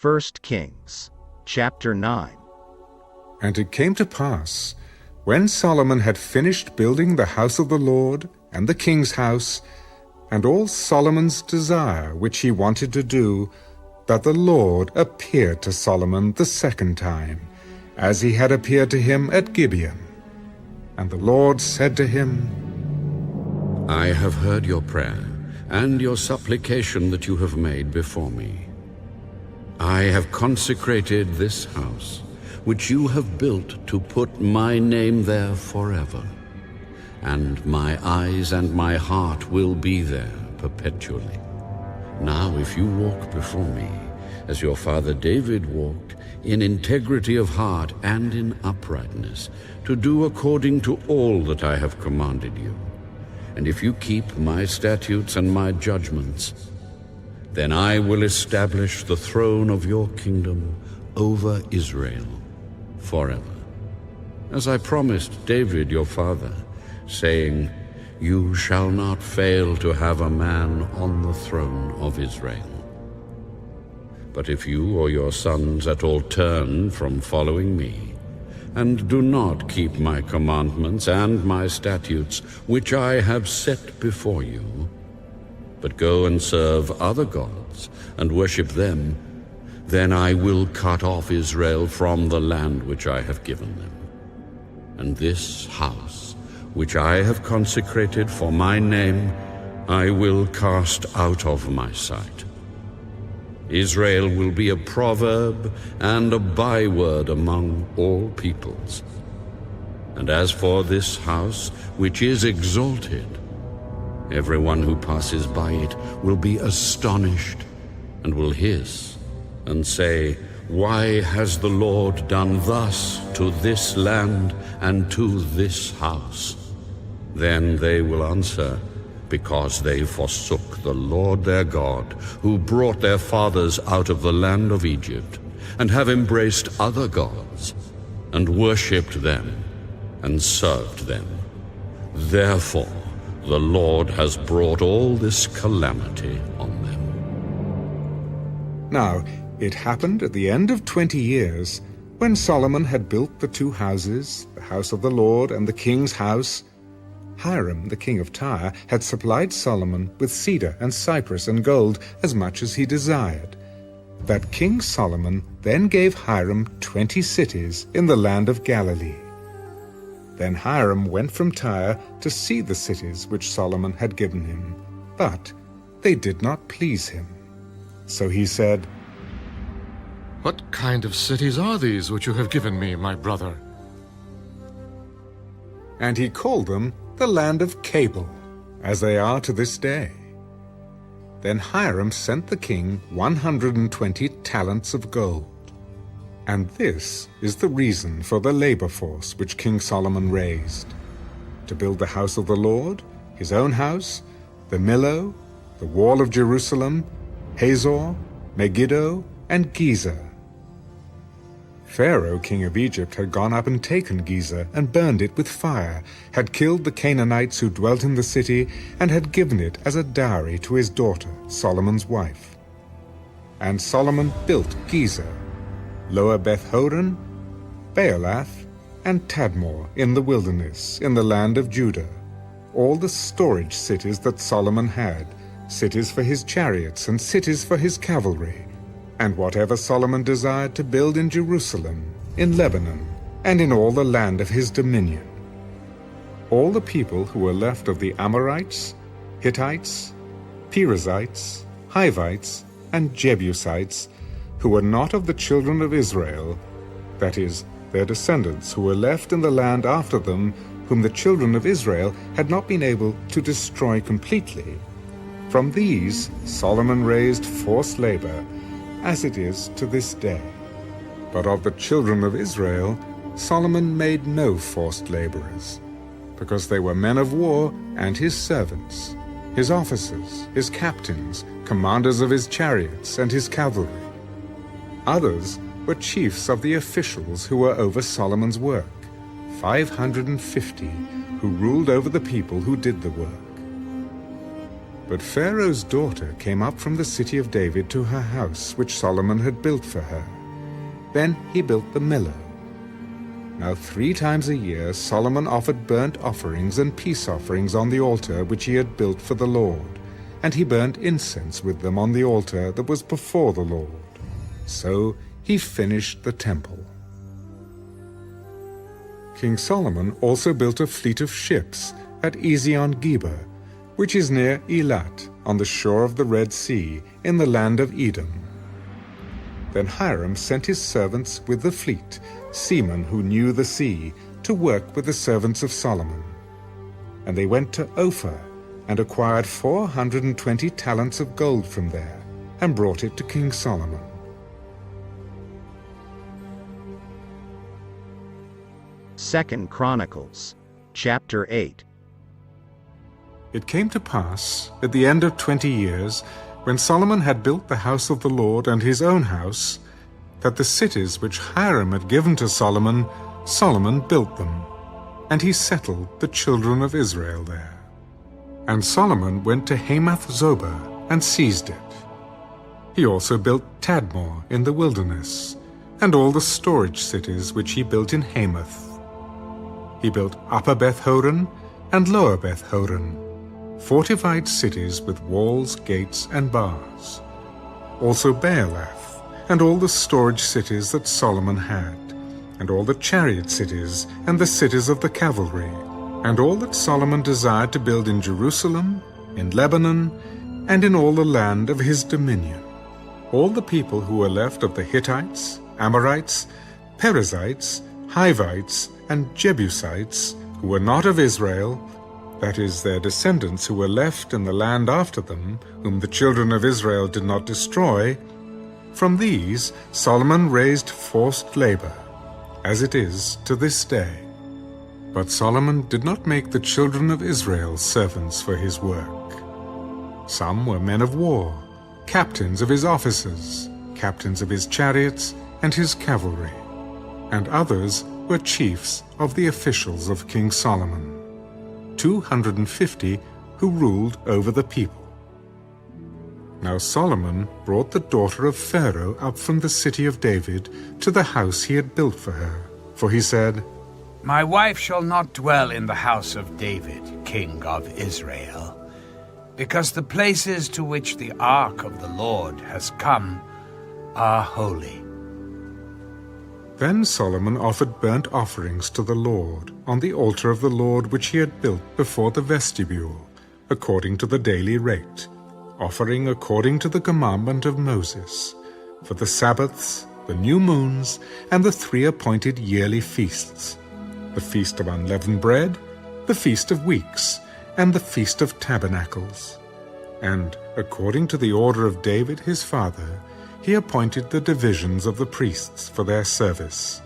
1 Kings, chapter 9. And it came to pass, when Solomon had finished building the house of the Lord, and the king's house, and all Solomon's desire which he wanted to do, that the Lord appeared to Solomon the second time, as he had appeared to him at Gibeon. And the Lord said to him, I have heard your prayer, and your supplication that you have made before me. I have consecrated this house, which you have built to put my name there forever. And my eyes and my heart will be there perpetually. Now if you walk before me, as your father David walked, in integrity of heart and in uprightness, to do according to all that I have commanded you, and if you keep my statutes and my judgments, then I will establish the throne of your kingdom over Israel forever, as I promised David your father, saying, You shall not fail to have a man on the throne of Israel. But if you or your sons at all turn from following me, and do not keep my commandments and my statutes, which I have set before you, but go and serve other gods and worship them, then I will cut off Israel from the land which I have given them. And this house, which I have consecrated for my name, I will cast out of my sight. Israel will be a proverb and a byword among all peoples. And as for this house, which is exalted, everyone who passes by it will be astonished and will hiss and say, Why has the Lord done thus to this land and to this house? Then they will answer, Because they forsook the Lord their God, who brought their fathers out of the land of Egypt, and have embraced other gods, and worshipped them, and served them. Therefore the Lord has brought all this calamity on them. Now it happened at the end of 20 years, when Solomon had built the two houses, the house of the Lord and the king's house, Hiram, the king of Tyre, had supplied Solomon with cedar and cypress and gold as much as he desired. That King Solomon then gave Hiram 20 cities in the land of Galilee. Then Hiram went from Tyre to see the cities which Solomon had given him, but they did not please him. So he said, What kind of cities are these which you have given me, my brother? And he called them the land of Cabul, as they are to this day. Then Hiram sent the king 120 talents of gold. And this is the reason for the labor force which King Solomon raised: to build the house of the Lord, his own house, the Millo, the wall of Jerusalem, Hazor, Megiddo, and Gezer. Pharaoh, king of Egypt, had gone up and taken Gezer, and burned it with fire, had killed the Canaanites who dwelt in the city, and had given it as a dowry to his daughter, Solomon's wife. And Solomon built Gezer, Lower Beth-horon, Baalath, and Tadmor in the wilderness, in the land of Judah, all the storage cities that Solomon had, cities for his chariots and cities for his cavalry, and whatever Solomon desired to build in Jerusalem, in Lebanon, and in all the land of his dominion. All the people who were left of the Amorites, Hittites, Perizzites, Hivites, and Jebusites, who were not of the children of Israel, that is, their descendants who were left in the land after them, whom the children of Israel had not been able to destroy completely, from these Solomon raised forced labor, as it is to this day. But of the children of Israel, Solomon made no forced laborers, because they were men of war and his servants, his officers, his captains, commanders of his chariots and his cavalry. Others were chiefs of the officials who were over Solomon's work, 550, who ruled over the people who did the work. But Pharaoh's daughter came up from the city of David to her house, which Solomon had built for her. Then he built the Millo. Now 3 times a year Solomon offered burnt offerings and peace offerings on the altar which he had built for the Lord, and he burnt incense with them on the altar that was before the Lord. So he finished the temple. King Solomon also built a fleet of ships at Ezion-Geber, which is near Elat, on the shore of the Red Sea, in the land of Edom. Then Hiram sent his servants with the fleet, seamen who knew the sea, to work with the servants of Solomon. And they went to Ophir, and acquired 420 talents of gold from there, and brought it to King Solomon. Second Chronicles, chapter 8. It came to pass, at the end of 20 years, when Solomon had built the house of the Lord and his own house, that the cities which Hiram had given to Solomon, Solomon built them, and he settled the children of Israel there. And Solomon went to Hamath-zobah and seized it. He also built Tadmor in the wilderness, and all the storage cities which he built in Hamath. He built Upper Beth-horon and Lower Beth-horon, fortified cities with walls, gates, and bars. Also Baalath, and all the storage cities that Solomon had, and all the chariot cities, and the cities of the cavalry, and all that Solomon desired to build in Jerusalem, in Lebanon, and in all the land of his dominion. All the people who were left of the Hittites, Amorites, Perizzites, Hivites, and Jebusites, who were not of Israel, that is, their descendants who were left in the land after them, whom the children of Israel did not destroy, from these Solomon raised forced labor, as it is to this day. But Solomon did not make the children of Israel servants for his work. Some were men of war, captains of his officers, captains of his chariots and his cavalry, and others were chiefs of the officials of King Solomon, 250 who ruled over the people. Now Solomon brought the daughter of Pharaoh up from the city of David to the house he had built for her, for he said, My wife shall not dwell in the house of David, king of Israel, because the places to which the ark of the Lord has come are holy. Then Solomon offered burnt offerings to the Lord on the altar of the Lord which he had built before the vestibule, according to the daily rate, offering according to the commandment of Moses, for the Sabbaths, the new moons, and the 3 appointed yearly feasts, the Feast of Unleavened Bread, the Feast of Weeks, and the Feast of Tabernacles. And, according to the order of David his father, he appointed the divisions of the priests for their service,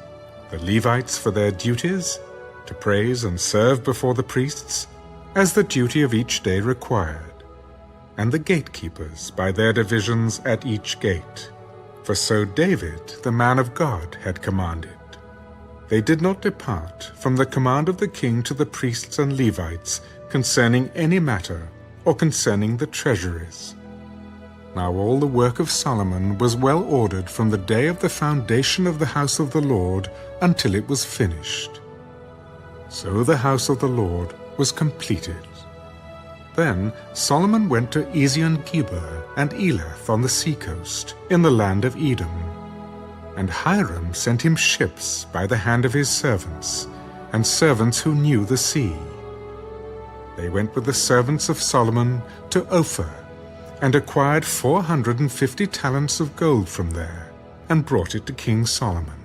the Levites for their duties, to praise and serve before the priests, as the duty of each day required, and the gatekeepers by their divisions at each gate. For so David, the man of God, had commanded. They did not depart from the command of the king to the priests and Levites concerning any matter or concerning the treasuries. Now all the work of Solomon was well ordered from the day of the foundation of the house of the Lord until it was finished. So the house of the Lord was completed. Then Solomon went to Ezion-Geber and Elath on the seacoast, in the land of Edom. And Hiram sent him ships by the hand of his servants, and servants who knew the sea. They went with the servants of Solomon to Ophir, and acquired 450 talents of gold from there, and brought it to King Solomon.